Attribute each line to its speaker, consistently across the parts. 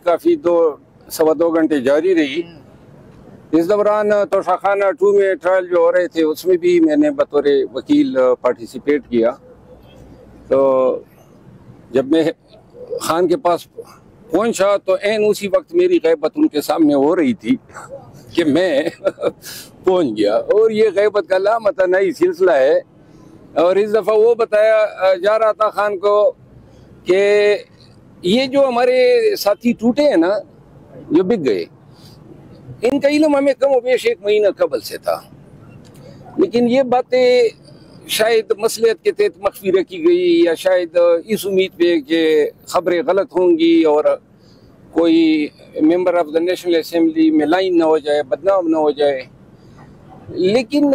Speaker 1: काफ़ी 2-2.25 घंटे जारी रही। इस दौरान तोशाखाना 2 में ट्रायल जो हो रहे थे उसमें भी मैंने बतौर वकील पार्टिसिपेट किया। तो जब मैं खान के पास पहुंचा तो ऐन उसी वक्त मेरी गैबत उनके सामने हो रही थी कि मैं पहुंच गया। और ये गैबत का लामतनाही सिलसिला है। और इस दफ़ा वो बताया जा रहा था खान को कि ये जो हमारे साथी टूटे हैं ना, जो बिक गए, इनका इल्म हमें कम वेश 1 महीना कबल से था, लेकिन ये बातें शायद मसलियत के तहत मख्फी रखी गई, या शायद इस उम्मीद पे कि खबरें गलत होंगी और कोई member of the national assembly में लाइन ना हो जाए, बदनाम ना हो जाए। लेकिन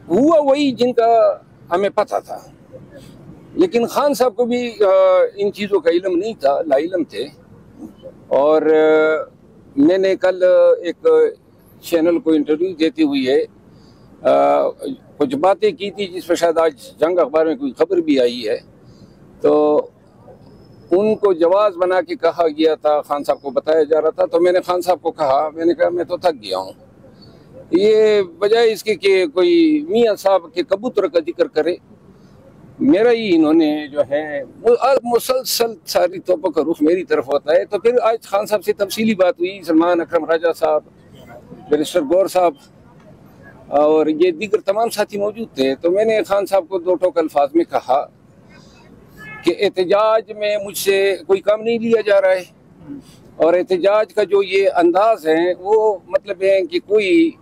Speaker 1: हुआ वही जिनका हमें पता था। लेकिन खान साहब को भी इन चीज़ों का इल्म नहीं था, लाइलम थे। और मैंने कल एक चैनल को इंटरव्यू देते हुए कुछ बातें की थी जिस पर शायद आज जंग अखबार में कोई खबर भी आई है। तो उनको जवाब बना के कहा गया था, खान साहब को बताया जा रहा था। तो मैंने खान साहब को कहा, मैंने कहा मैं तो थक गया हूँ, ये बजाय इसके कि कोई मियाँ साहब के कबूतर का जिक्र करे, मेरा ही इन्होंने जो है मुसलसल सारी तोपों का रुख मेरी तरफ होता है। तो फिर आज खान साहब से तफसीली बात हुई, सलमान अकरम राजा साहब, बैरिस्टर गौर साहब और ये दीगर तमाम साथी मौजूद थे। तो मैंने खान साहब को 2 टोक अल्फाज में कहा कि एहतजाज में मुझसे कोई काम नहीं लिया जा रहा है, और एहतजाज का जो ये अंदाज है वो मतलब है कि कोई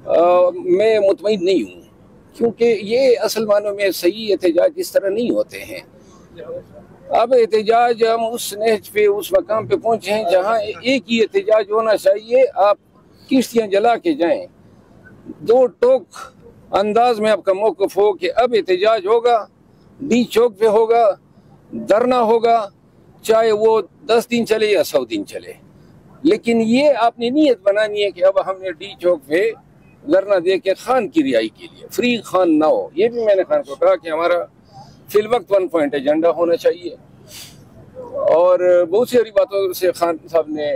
Speaker 1: मैं मुतमईन नहीं हूँ, क्योंकि ये असल मानों में सही एहतजाज इस तरह नहीं होते हैं। अब एहतजाज हम उस नहज पे, उस मकाम पे पहुँचे हैं जहाँ एक ही एहतजाज होना चाहिए। आप किश्तियाँ जला के जाएं, 2 टोक अंदाज में आपका मौक़िफ़ हो कि अब एहतजाज होगा, डी चौक पे होगा, धरना होगा, चाहे वो 10 दिन चले या 100 दिन चले। लेकिन ये आपने नीयत बनानी है कि अब हमने डी चौक पे धरना दे के खान की रिहाई के लिए, फ्री खान ना हो। ये भी मैंने खान को कहा कि हमारा फिल वक्त 1 पॉइंट एजेंडा होना चाहिए। और बहुत सारी बातों से खान साहब ने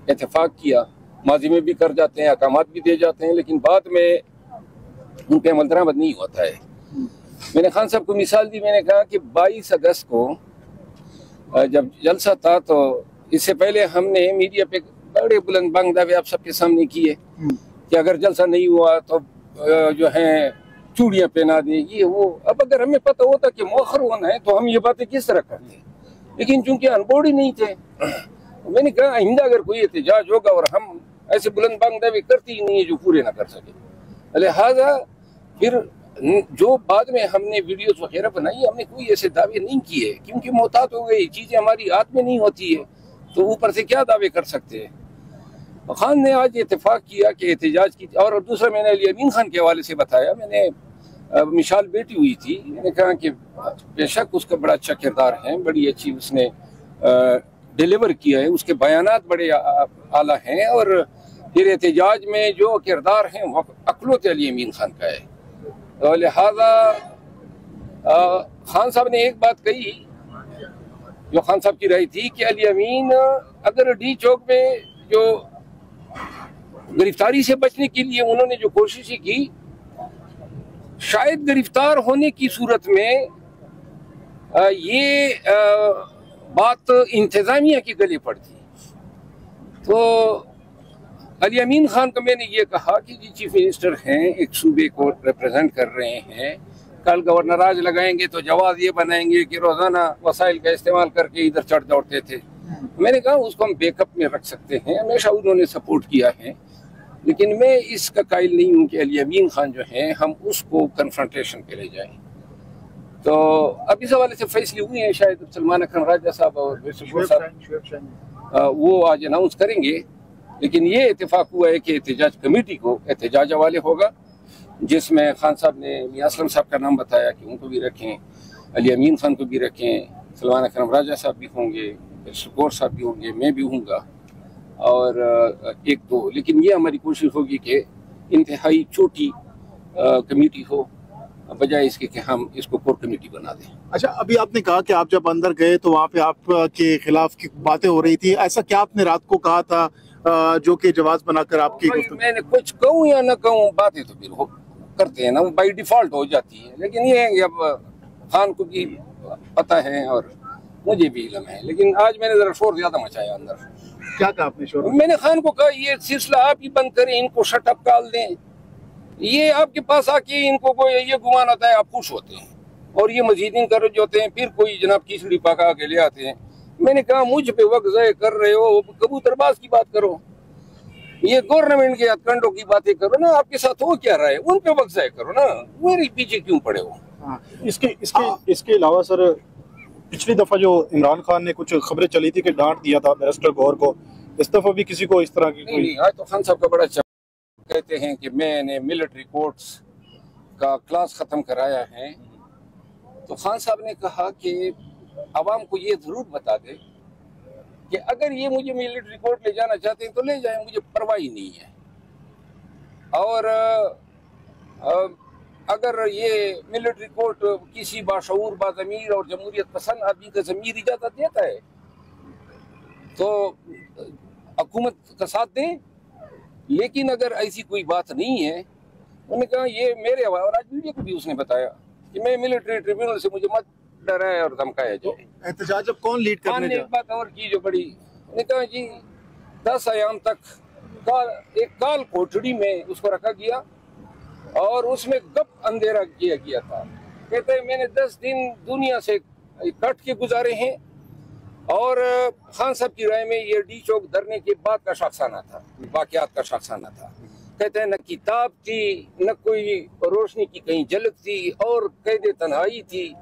Speaker 1: इत्तेफाक किया, माजी में भी कर जाते हैं, अहकामात भी दे जाते हैं, लेकिन बाद में उन पर अमल दरामद नहीं होता है। मैंने खान साहब को मिसाल दी, मैंने कहा कि 22 अगस्त को जब जलसा था तो इससे पहले हमने मीडिया पे बड़े बुलंद बांग दावे आप सबके सामने किए कि अगर जलसा नहीं हुआ तो जो है चूड़ियाँ पहना देगी वो। अब अगर हमें पता होता कि मौखर होना है तो हम ये बातें किस तरह करते, लेकिन चूंकि अनबोर्ड ही नहीं थे, तो मैंने कहा आइंदा अगर कोई एहतजाज होगा और हम ऐसे बुलंद बांग दावे करते ही नहीं है जो पूरे ना कर सके। लिहाजा फिर जो बाद में हमने वीडियोस वगैरह बनाई, हमने कोई ऐसे दावे नहीं किए, क्योंकि मोहतात हो गई, चीज़ें हमारी हाथ में नहीं होती है, तो ऊपर से क्या दावे कर सकते हैं। खान ने आज इत्तेफाक किया कि एहतजाज की। और दूसरा मैंने अली अमीन खान के हवाले से बताया, मैंने मिसाल बेटी हुई थी, मैंने कहा कि बेशक उसका बड़ा अच्छा किरदार है, बड़ी अच्छी उसने डिलीवर किया है, उसके बयानात बड़े आला हैं, और फिर एहतजाज में जो किरदार हैं वो अकलोत अली अमीन खान का है। तो लिहाजा खान साहब ने एक बात कही जो खान साहब की राय थी कि अली अमीन अगर डी चौक में जो गिरफ्तारी से बचने के लिए उन्होंने जो कोशिशें की, शायद गिरफ्तार होने की सूरत में ये बात इंतजामिया के गले पड़ती। तो अली अमीन खान को मैंने ये कहा कि जी चीफ मिनिस्टर हैं, एक सूबे को रिप्रेजेंट कर रहे हैं, कल गवर्नर आज लगाएंगे तो जवाब ये बनाएंगे कि रोज़ाना वसाइल का इस्तेमाल करके इधर चढ़ दौड़ते थे। मैंने कहा उसको हम बैकअप में रख सकते हैं, हमेशा उन्होंने सपोर्ट किया है, लेकिन मैं इसका कायल नहीं हूँ कि अली अमीन खान जो हैं हम उसको कन्फ्रंटेशन पे ले जाएं। तो अब इस हवाले से फैसले हुए हैं, शायद सलमान अकरम राजा साहब और वो आज अनाउंस करेंगे। लेकिन ये इत्तेफाक हुआ है कि एहतजाज कमेटी को एहतजाज हवाले होगा, जिसमें खान साहब ने मियां असलम साहब का नाम बताया कि उनको भी रखें, अली अमीन खान को भी रखें, सलमान अकरम राजा साहब भी होंगे, गौर साहब भी होंगे, मैं भी हूँगा और 1-2। लेकिन ये हमारी कोशिश होगी कि इंतहाई छोटी कमेटी हो बजाय इसके कि हम इसको कोर कमेटी बना दें।
Speaker 2: अच्छा, अभी आपने कहा कि आप जब अंदर गए तो वहाँ पे आपके खिलाफ की बातें हो रही थी, ऐसा क्या आपने रात को कहा था जो कि जवाब बनाकर आपकी
Speaker 1: मैंने कुछ कहूँ या न कहूँ, बातें तो फिर करते हैं ना, वो बाई डिफॉल्ट हो जाती है। लेकिन ये है कि अब खान को भी पता है और मुझे भी इल्म है, लेकिन आज मैंने जरा शोर ज्यादा मचाया अंदर।
Speaker 2: क्या कहा आपने शोर?
Speaker 1: मैंने खान को कहा ये सिलसिला आप ही बंद करें, इनको शट अप कॉल दें। ये आपके पास आके इनको कोई ये गुमान आता है, आप खुश होते हैं और ये मजीदिन कर रहे होते हैं, फिर कोई जनाब खिचड़ी पका के ले आते हैं। मैंने कहा मुझ पे वक्त ज़ाय कर रहे हो, कबूतरबाज की बात करो, ये गवर्नमेंट के हथकंडों की बातें करो ना, आपके साथ हो क्या रहा है उन पे वक्त ज़ाय करो ना, मेरे पीछे क्यों पड़े हो।
Speaker 2: इसके अलावा सर, पिछली दफा जो इमरान खान ने कुछ खबरें चली थी कि डांट दिया था बैरिस्टर गौर को, इस दफा भी किसी को इस तरह की
Speaker 1: नहीं, आज तो खान साहब का बड़ा कहते हैं कि मैंने मिलिट्री कोर्ट्स का क्लास ख़त्म कराया है। तो खान साहब ने कहा कि आवाम को ये ज़रूर बता दे कि अगर ये मुझे मिलिट्री कोर्ट ले जाना चाहते हैं तो ले जाएं, मुझे परवाह ही नहीं है। और अगर ये मिलिट्री कोर्ट किसी बाशऊर, बाज़मीर और जमहूरियत पसंद आदमी का ज़मीर इजाज़त देता है तो हुकूमत का साथ दें, लेकिन अगर ऐसी कोई बात नहीं है, उन्होंने कहा ये मेरे हवाले, और आज मीडिया को भी उसने बताया कि मैं मिलिट्री ट्रिब्यूनल से मुझे मत डराया और धमकाया जाए।
Speaker 2: एहतजाज जब कौन लीड करने
Speaker 1: एक बात और की जो बड़ी, उन्होंने कहा जी 10 अयाम तक एक काल कोठड़ी में उसको रखा गया और उसमें गप अंधेरा किया गया था। कहते हैं मैंने 10 दिन दुनिया से कट के गुजारे हैं और खान साहब की राय में ये डी चौक धरने के बाद का शख्साना था, वाकयात का शख्साना था। कहते हैं न किताब थी, न कोई रोशनी की कहीं झलक थी और कैद तन्हाई थी,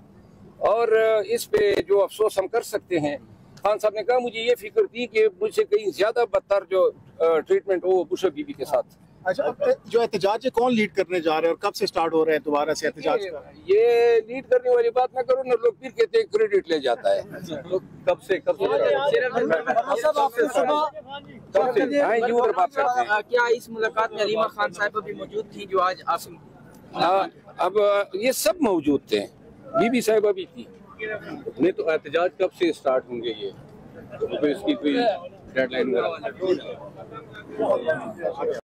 Speaker 1: और इस पे जो अफसोस हम कर सकते हैं। खान साहब ने कहा मुझे ये फिक्र थी कि मुझसे कहीं ज्यादा बदतर जो ट्रीटमेंट हो बुश बीबी के साथ।
Speaker 2: अच्छा, जो एहतजाज है कौन लीड करने जा रहे हैं और कब से स्टार्ट हो रहे हैं दोबारा से एहतजाज?
Speaker 1: ये लीड करने वाली बात ना करो ना, लोग फिर कहते हैं क्रेडिट ले जाता है। तो कब से
Speaker 3: क्या इस मुलाकात में अलीमा खान साहिबा भी मौजूद थी जो आज आप?
Speaker 1: अब ये सब मौजूद थे, बीबी साहिबा भी थी। नहीं तो एहतजाज कब से स्टार्ट होंगे ये, तो इसकी कोई डेडलाइन